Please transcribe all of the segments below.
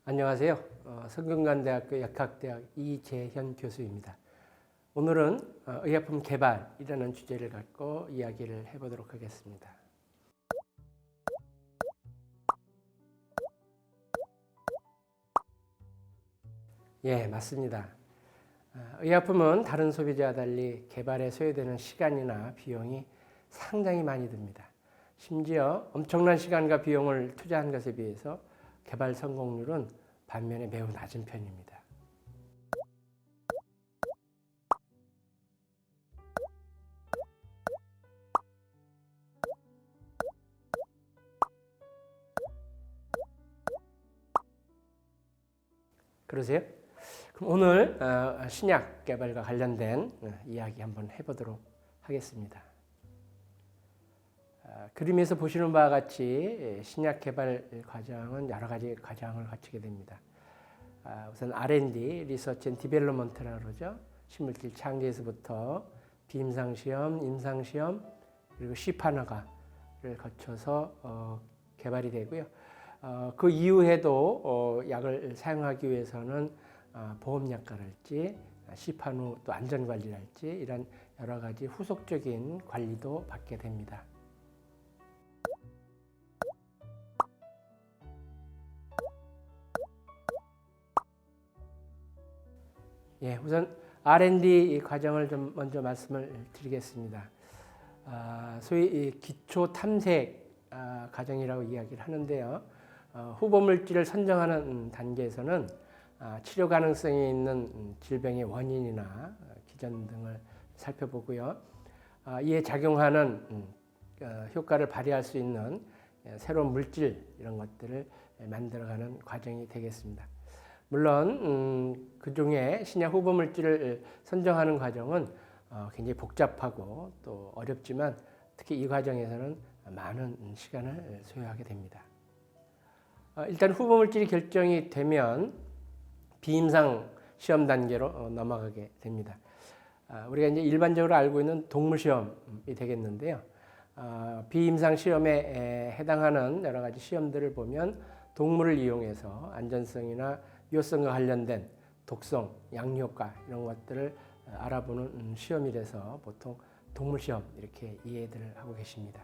안녕하세요. 성균관대학교 약학대학 이재현 교수입니다. 오늘은 의약품 개발이라는 주제를 갖고 이야기를 해보도록 하겠습니다. 예, 맞습니다. 의약품은 다른 소비자와 달리 개발에 소요되는 시간이나 비용이 상당히 많이 듭니다. 심지어 엄청난 시간과 비용을 투자한 것에 비해서 개발 성공률은 반면에 매우 낮은 편입니다. 그러세요? 그럼 오늘 신약 개발과 관련된 이야기 한번 해보도록 하겠습니다. 그림에서 보시는 바와 같이 신약 개발 과정은 여러 가지 과정을 거치게 됩니다. 우선 R&D, Research and Development라고 그러죠. 식물질 창제에서부터 비임상 시험, 임상 시험, 그리고 시판허가를 거쳐서 개발이 되고요. 그 이후에도 약을 사용하기 위해서는 보험약과랄지 시판 후 또 안전관리랄지 이런 여러 가지 후속적인 관리도 받게 됩니다. 예, 우선 R&D 과정을 좀 먼저 말씀을 드리겠습니다. 소위 기초 탐색 과정이라고 이야기를 하는데요. 후보물질을 선정하는 단계에서는 치료 가능성이 있는 질병의 원인이나 기전 등을 살펴보고요. 이에 작용하는 효과를 발휘할 수 있는 새로운 물질 이런 것들을 만들어가는 과정이 되겠습니다. 물론 그 중에 신약 후보 물질을 선정하는 과정은 굉장히 복잡하고 또 어렵지만 특히 이 과정에서는 많은 시간을 소요하게 됩니다. 일단 후보 물질이 결정이 되면 비임상 시험 단계로 넘어가게 됩니다. 우리가 이제 일반적으로 알고 있는 동물 시험이 되겠는데요. 비임상 시험에 해당하는 여러 가지 시험들을 보면 동물을 이용해서 안전성이나 유효성과 관련된 독성, 양효과 이런 것들을 알아보는 시험이라서 보통 동물 시험 이렇게 이해들 하고 계십니다.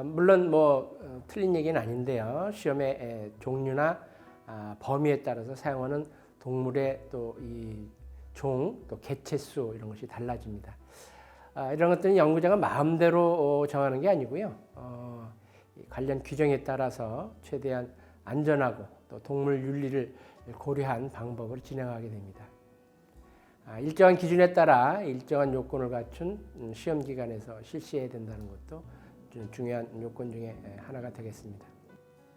물론 틀린 얘기는 아닌데요. 시험의 종류나 범위에 따라서 사용하는 동물의 또 이 종, 또 개체 수 이런 것이 달라집니다. 이런 것들은 연구자가 마음대로 정하는 게 아니고요. 관련 규정에 따라서 최대한 안전하고 또 동물 윤리를 고려한 방법으로 진행하게 됩니다. 일정한 기준에 따라 일정한 요건을 갖춘 시험 기관에서 실시해야 된다는 것도 중요한 요건 중에 하나가 되겠습니다.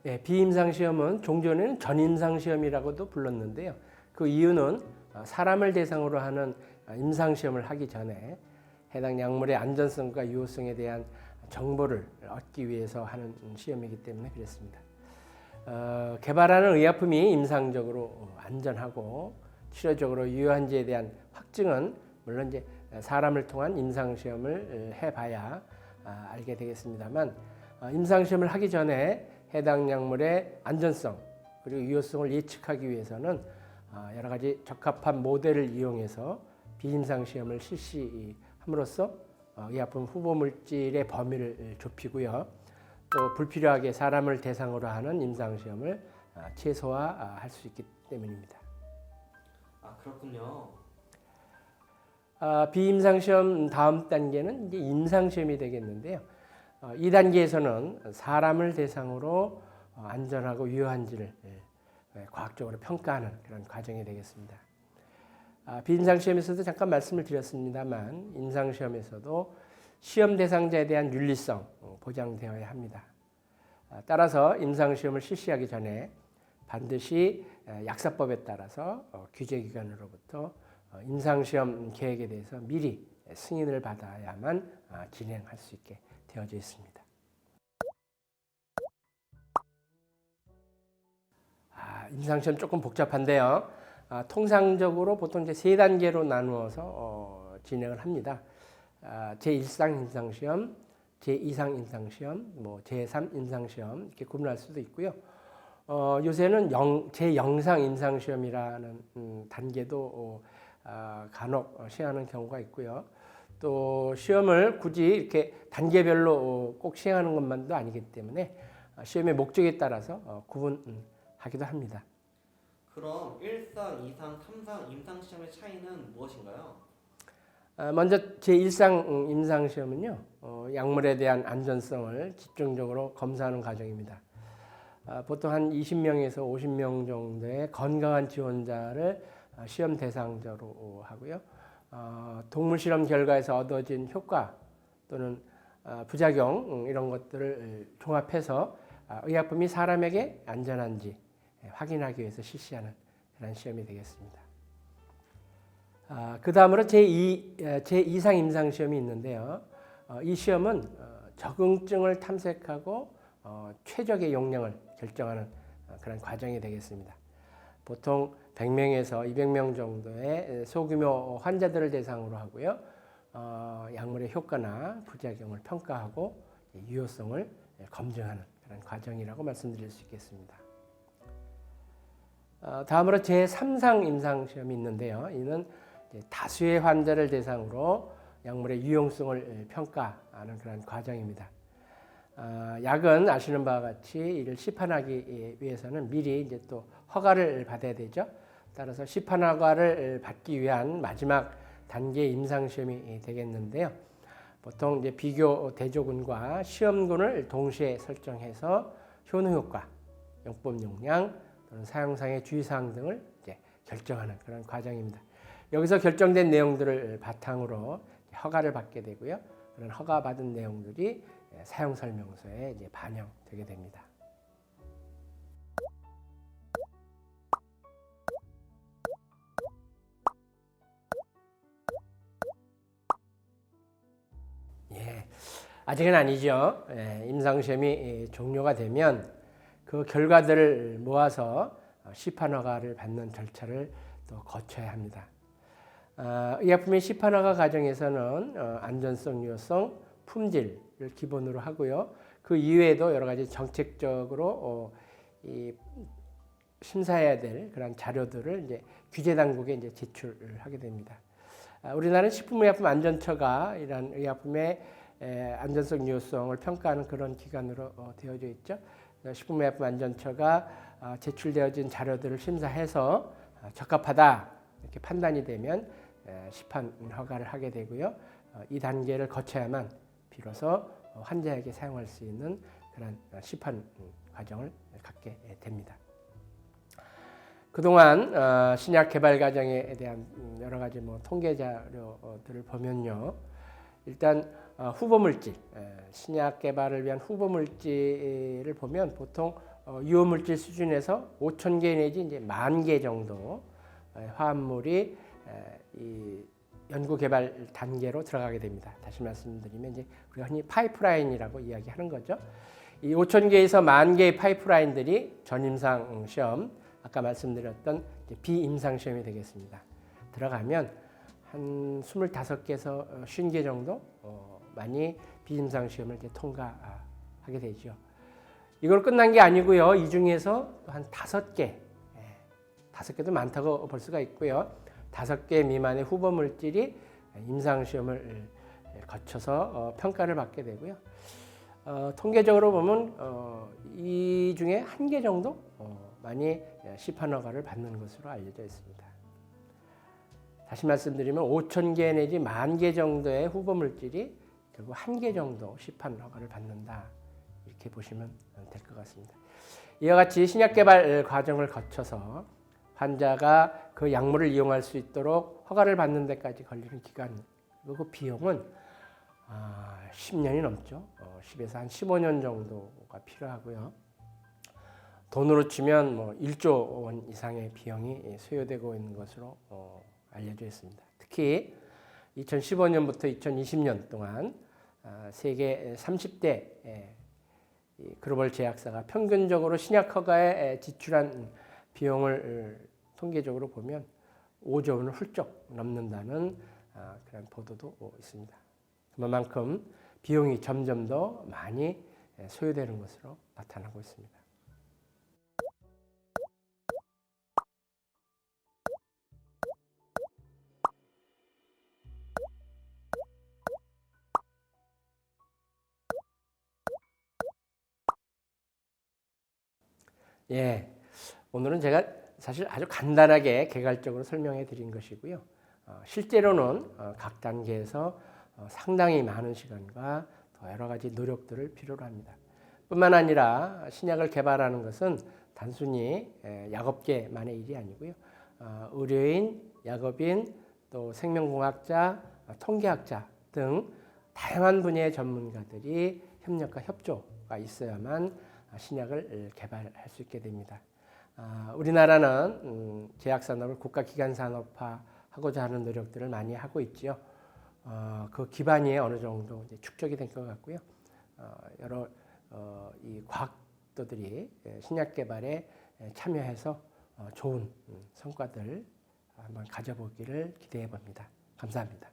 네, 비임상 시험은 종전에는 전임상 시험이라고도 불렀는데요. 그 이유는 사람을 대상으로 하는 임상 시험을 하기 전에 해당 약물의 안전성과 유효성에 대한 정보를 얻기 위해서 하는 시험이기 때문에 그렇습니다. 개발하는 의약품이 임상적으로 안전하고 치료적으로 유효한지에 대한 확증은 물론 이제 사람을 통한 임상 시험을 해봐야 알게 되겠습니다만, 임상 시험을 하기 전에 해당 약물의 안전성 그리고 유효성을 예측하기 위해서는 여러 가지 적합한 모델을 이용해서 비임상 시험을 실시함으로써 의약품 후보 물질의 범위를 좁히고요. 또 불필요하게 사람을 대상으로 하는 임상 시험을 최소화할 수 있기 때문입니다. 그렇군요. 비임상 시험 다음 단계는 이제 임상 시험이 되겠는데요. 이 단계에서는 사람을 대상으로 안전하고 유효한지를 과학적으로 평가하는 그런 과정이 되겠습니다. 비임상 시험에서도 잠깐 말씀을 드렸습니다만 임상 시험에서도 시험 대상자에 대한 윤리성 보장되어야 합니다. 따라서 임상 시험을 실시하기 전에 반드시 약사법에 따라서 규제기관으로부터 임상 시험 계획에 대해서 미리 승인을 받아야만 진행할 수 있게 되어져 있습니다. 임상시험 조금 복잡한데요. 통상적으로 보통 이제 세 단계로 나누어서 진행을 합니다. 제1상 임상시험, 제2상 임상시험, 뭐 제3 임상시험 이렇게 구분할 수도 있고요. 요새는 제0상 임상시험이라는 단계도 간혹 시행하는 경우가 있고요. 또 시험을 굳이 이렇게 단계별로 꼭 시행하는 것만도 아니기 때문에 시험의 목적에 따라서 구분하기도 합니다. 그럼 1상, 2상, 3상 임상시험의 차이는 무엇인가요? 먼저 제1상 임상시험은요, 약물에 대한 안전성을 집중적으로 검사하는 과정입니다. 보통 한 20명에서 50명 정도의 건강한 지원자를 시험 대상자로 하고요. 동물 실험 결과에서 얻어진 효과 또는 부작용 이런 것들을 종합해서 의약품이 사람에게 안전한지 확인하기 위해서 실시하는 그런 시험이 되겠습니다. 그 다음으로 제2상 임상시험이 있는데요. 이 시험은 적응증을 탐색하고 최적의 용량을 결정하는 그런 과정이 되겠습니다. 보통 100명에서 200명 정도의 소규모 환자들을 대상으로 하고요. 약물의 효과나 부작용을 평가하고 유효성을 검증하는 그런 과정이라고 말씀드릴 수 있겠습니다. 다음으로 제3상 임상시험이 있는데요. 이는 다수의 환자를 대상으로 약물의 유용성을 평가하는 그런 과정입니다. 약은 아시는 바와 같이 이를 시판하기 위해서는 미리 이제 또 허가를 받아야 되죠. 따라서 시판 허가를 받기 위한 마지막 단계 임상시험이 되겠는데요. 보통 이제 비교 대조군과 시험군을 동시에 설정해서 효능 효과, 용법 용량 또는 사용상의 주의사항 등을 이제 결정하는 그런 과정입니다. 여기서 결정된 내용들을 바탕으로 허가를 받게 되고요. 그런 허가받은 내용들이 사용 설명서에 이제 반영되게 됩니다. 아직은 아니죠. 임상시험이 종료가 되면 그 결과들을 모아서 시판 허가를 받는 절차를 또 거쳐야 합니다. 의약품의 시판 허가 과정에서는 안전성, 유효성, 품질을 기본으로 하고요. 그 이외에도 여러 가지 정책적으로 심사해야 될 그런 자료들을 이제 규제 당국에 이제 제출하게 됩니다. 우리나라는 식품의약품안전처가 이런 의약품의 안전성, 유효성을 평가하는 그런 기관으로 되어져 있죠. 식품의약품안전처가 제출되어진 자료들을 심사해서 적합하다 이렇게 판단이 되면 시판 허가를 하게 되고요. 이 단계를 거쳐야만 비로소 환자에게 사용할 수 있는 그런 시판 과정을 갖게 됩니다. 그동안 신약 개발 과정에 대한 여러 가지 통계 자료들을 보면요. 일단 후보 물질, 신약 개발을 위한 후보 물질을 보면 보통 유효 물질 수준에서 5,000개 내지 이제 10,000개 정도 화합물이 이 연구 개발 단계로 들어가게 됩니다. 다시 말씀드리면 이제 우리가 흔히 파이프라인이라고 이야기하는 거죠. 이 5,000개에서 10,000개의 파이프라인들이 전임상 시험, 아까 말씀드렸던 비임상 시험이 되겠습니다. 들어가면 한 25개에서 50개 정도 많이 비임상 시험을 이제 통과하게 되죠. 이걸 끝난 게 아니고요. 이 중에서 한 5개, 5개도 많다고 볼 수가 있고요. 5개 미만의 후보 물질이 임상 시험을 거쳐서 평가를 받게 되고요. 통계적으로 보면 이 중에 1개 정도 많이 시판 허가를 받는 것으로 알려져 있습니다. 다시 말씀드리면 5,000개 내지 10,000개 정도의 후보 물질이 결국 1개 정도 시판 허가를 받는다. 이렇게 보시면 될 것 같습니다. 이와 같이 신약 개발 과정을 거쳐서 환자가 그 약물을 이용할 수 있도록 허가를 받는 데까지 걸리는 기간, 그리고 비용은 10년이 넘죠. 10에서 한 15년 정도가 필요하고요. 돈으로 치면 1조 원 이상의 비용이 소요되고 있는 것으로 알려져 있습니다. 특히 2015년부터 2020년 동안 세계 30대 글로벌 제약사가 평균적으로 신약 허가에 지출한 비용을 통계적으로 보면 5조 원을 훌쩍 넘는다는 그런 보도도 있습니다. 그만큼 비용이 점점 더 많이 소요되는 것으로 나타나고 있습니다. 예, 오늘은 제가 사실 아주 간단하게 개괄적으로 설명해 드린 것이고요. 실제로는 각 단계에서 상당히 많은 시간과 더 여러 가지 노력들을 필요로 합니다. 뿐만 아니라 신약을 개발하는 것은 단순히 약업계만의 일이 아니고요. 의료인, 약업인, 또 생명공학자, 통계학자 등 다양한 분야의 전문가들이 협력과 협조가 있어야만 신약을 개발할 수 있게 됩니다. 우리나라는 제약산업을 국가기관산업화하고자 하는 노력들을 많이 하고 있지요. 그 기반이 어느 정도 이제 축적이 된 것 같고요. 여러 이 과학도들이 신약 개발에 참여해서 좋은 성과들 한번 가져보기를 기대해 봅니다. 감사합니다.